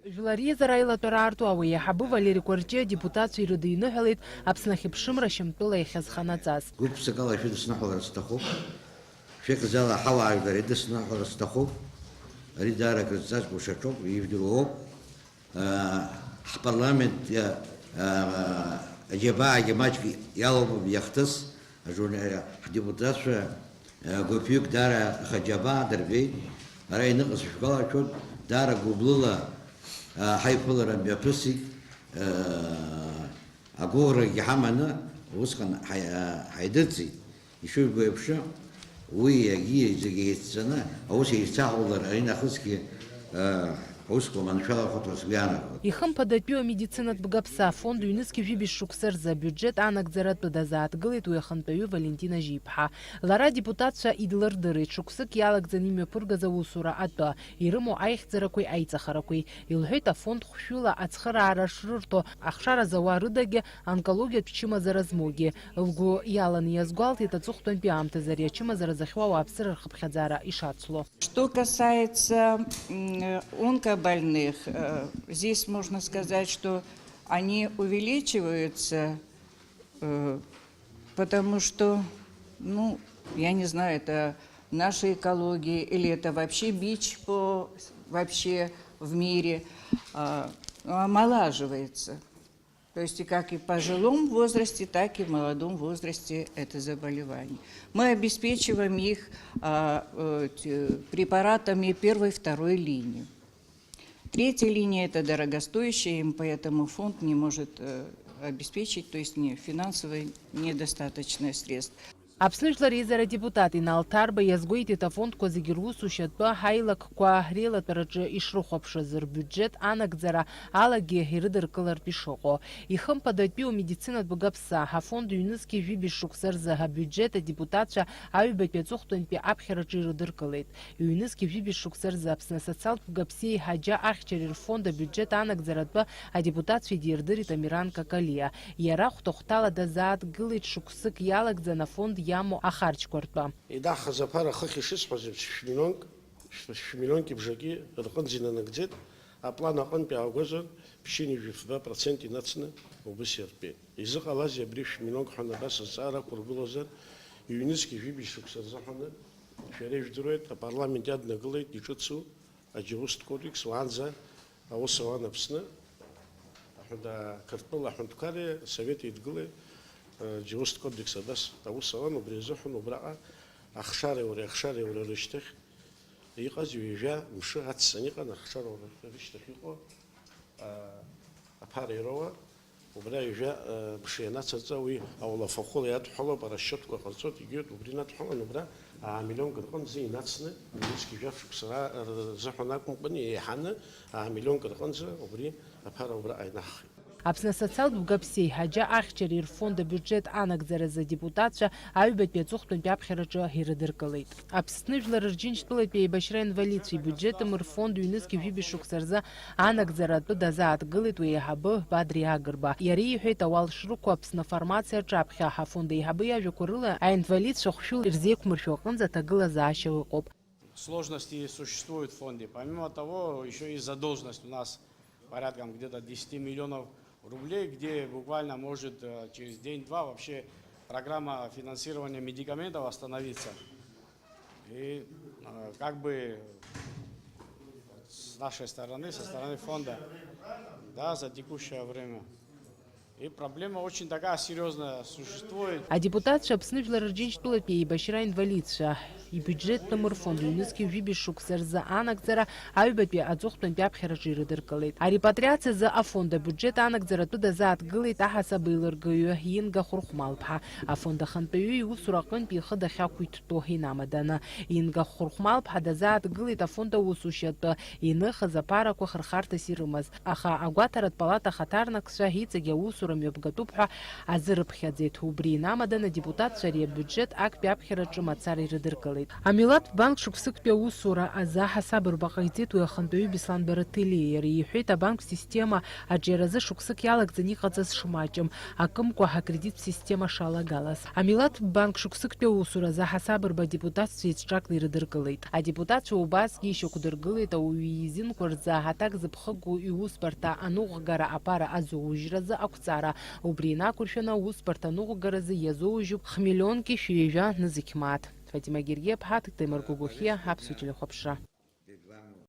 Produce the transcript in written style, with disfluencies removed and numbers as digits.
Жәлариа аилатәара ауаҩы аиҳабы Валери Кәарҷиа адепутатцәа ирыдиныҳәалеит Аԥсны ахьыԥшымра шьамтәыла иахьазханаҵаз. Гәык-ԥсык ала шәыдысныҳәалар сҭахуп. Шәеизала ҳауаажәлар идысныҳәалар сҭахуп. Ари даара крызҵазкуа шаҟоуп, ижәдыруоуп. Ҳпарламент аџьабаагьы маҷк иалоуп иахҭыс ҳдепутатцәа гәыԥҩык даара хаџьабаа дырбеит. Ара иныҟаз шәгәалашәоит, даара гәыблыла ҳаиԥылара мҩаԥысит. Агәыӷрагьы ҳаманы усҟан ҳаидырҵит. Ишыжәбо еиԥш, уи агьи зегьы еицҵаны аус еицаҳаулар аринахысгьы аусқәа маншәалахәыҭуа сгәы иаанагоит. Ихымԥадатәиу амедицинатә гаԥса афонд ҩнызқь жәибжь шықәса рзы абиуџьет анагӡаратәы дазааҭгылеит уи ахантәаҩы Валентина Жиԥҳа. Лара адепутатцәа идлырдырит шықәсык иалагӡаны имҩаԥыргаз аусура атәы, ирымоу аихьӡарақәеи аиҵахарақәеи. Илҳәеит афонд хәшәыла ацхыраара шрырҭо, ахшара зауа рыдагьы онкологиатә чымазара змоугьы. Лгәы иаланы иазгәалҭеит аҵыхәтәантәи аамҭазы ари ачымазара захьуа ауааԥсыра рхыԥхьаӡара ишацло. Что касается онкобольных, здесь можно сказать, что они увеличиваются, потому что, я не знаю, это нашей экологии или это вообще бич вообще в мире, омолаживается. То есть и как и в пожилом возрасте, так и в молодом возрасте это заболевание. Мы обеспечиваем их препаратами первой и второй линии. Третья линия – это дорогостоящая, им поэтому фонд не может обеспечить, то есть финансово недостаточно средств. Аԥсны жәлар еизара адепутат Инал Ҭарба иазгәеиҭеит афондқәа зегьы русушьатәы ҳаилакқәа реилатәараҿы ишрыхәаԥшыз рбиуџьет анагӡара алагьы ирыдыркылартә ишыҟоу. Ихымԥадатәиу амедицинатә гаԥса ҳафонд ҩнызқь жәибжь шықәса рзы абиуџьет адепутатцәа аҩбатәи аҵыхәтәантәи аԥхьараҿы ирыдыркылеит. Ҩнызқь жәибжь шықәса рзы Аԥсны асоциалтә гаԥси еиҳаџьа ахьчареи рфонд абиуџьет анагӡаратәы адепутатцәа идирдырит Амиран Какалиа. Иара хәҭахәҭала дазааҭгылеит шықәсык иалагӡан афонд яму ахарчқәа ртәы. Идаҳхаз аԥара хыхь ишысҳәаз еиԥш шә-миллионки бжаки рҟынӡа инанагӡеит. Аплан аҟынтәи аагозар ԥшьынҩажәи фба% инацны убыс иртәеит. Изыҟалазеи абри шә-миллионк ҳәа абас азҵаара ақәыргылозар, ҩнызқь жәибжь шықәса рзыҳәаны шәара ижәдыруеит, апарламент иаднагылеит иҿыцу аџьаустә кодекс уаанӡа аус ауан Аԥсны Қырҭтәыла аҳәынҭқарреи асовет еидгылеит. Аџьаустә кодекс адас аус ауан, убри азыҳәан убраҟа ахшареи рышьҭахь иҟаз ҩажәа мшы аццаны иҟан, ахшареи рышьҭахь иҟоу аԥара ироуа, убра ҩажәа мшы ианацаҵа уи аулафахәыла иадҳәалоуп, арасчетқәа ҟарҵоит, егьоит, убри инадҳәалан, убра миллионк рҟынӡа инацны, ҩнызқь жәаф шықәса рзыҳәан акәымкәаны еиҳаны миллионк рҟынӡа убри аԥара убраҟа инаҳхит. Аԥсны асоциалтә гаԥси еиҳаџьа ахьчареи рфонд абиуџьет анагӡаразы адепутатцәа аҩбатәи аҵыхәтәантәи аԥхьараҿы ирыдыркылеит. Аԥсны жәлар рџьынџьтәылатәи аибашьра инвалидцәа ибиуџьетым рфонд ҩнызқь жәибжь шықәса рзы анагӡаратәы дазааҭгылеит уи еиҳабы Бадри Агрба. Иара иҳәеит ауал шрықәу Аԥсны афармациа аҿаԥхьа ҳафонд аиҳабы иажәақәа рыла аинвалидцәа хәшәыла ирзеиқәмыршәо аҟынӡа аҭагылазаашьа ыҟоуп. Сложности существуют в фонде. Помимо того, еще и задолженность у нас порядком где-то 10 миллионов рублей, где буквально может через день-два вообще программа финансирования медикаментов остановиться. И как бы с нашей стороны, со стороны фонда, да, за текущее время. И проблема очень такая серьезная существует. Адепутатцәа Аԥсны жәлар рџьынџьтәылатәи аибашьра инвалидцәа ибиуџьеттым рфонд ҩнызқь жәибжь шықәса рзы анагӡара аҩбатәи аҵыхәтәантәи аԥхьараҿы ирыдыркылеит. Арепатриациа азы афонд абиуџьет анагӡаратәы дазааҭгылеит аҳасаб еилыргаҩы Инга Хәырхәмал-ԥҳа. Афонд ахантәаҩы иусура аҟынтәи ихы дахьақәиҭтәу инамаданы. Инга Хәырхәмал-ԥҳа дазааҭгылеит афонд аусушьатәы иныхыз аԥарақәа хырхарҭас ирымаз. Аха агәаҭаратә палата ахаҭарнакцәа иҵегь аусура аусура мҩаԥгатәуп ҳәа азырыԥхьаӡеит. Убри инамаданы адепутатцәа ари абиуџьет актәи аԥхьараҿы мацара ирыдыркылеит. Амилаҭтә банк шықәсыктәи аусура азаҳасабырба ҟаиҵеит уи ахантәаҩы Беслан Бараҭелиа. Иара иҳәеит, абанк система аҿиаразы шықәсык иалагӡаны иҟаҵаз шмаҷым, акымкәа акредит система шалагалаз. Амилаҭтә банк шықәсыктәи аусура азаҳасабырба адепутатцәа еицҿакны ирыдыркылеит. Адепутатцәа убасгьы ишьақәдыргылеит ауаҩы изинқәа рзы аҳаҭак зыԥхыгоу иусбарҭа аныҟәгара аԥара азоужьразы ақәҵара. Убри инақәыршәаны аусбарҭа аныҟәгаразы иазоужьуп хмиллионки шәҩажәа Назықьмаҭ. Фатима Гергиев, Ҳаҭ, Темыр Гугухиа, Аԥсуа телехәаԥшра.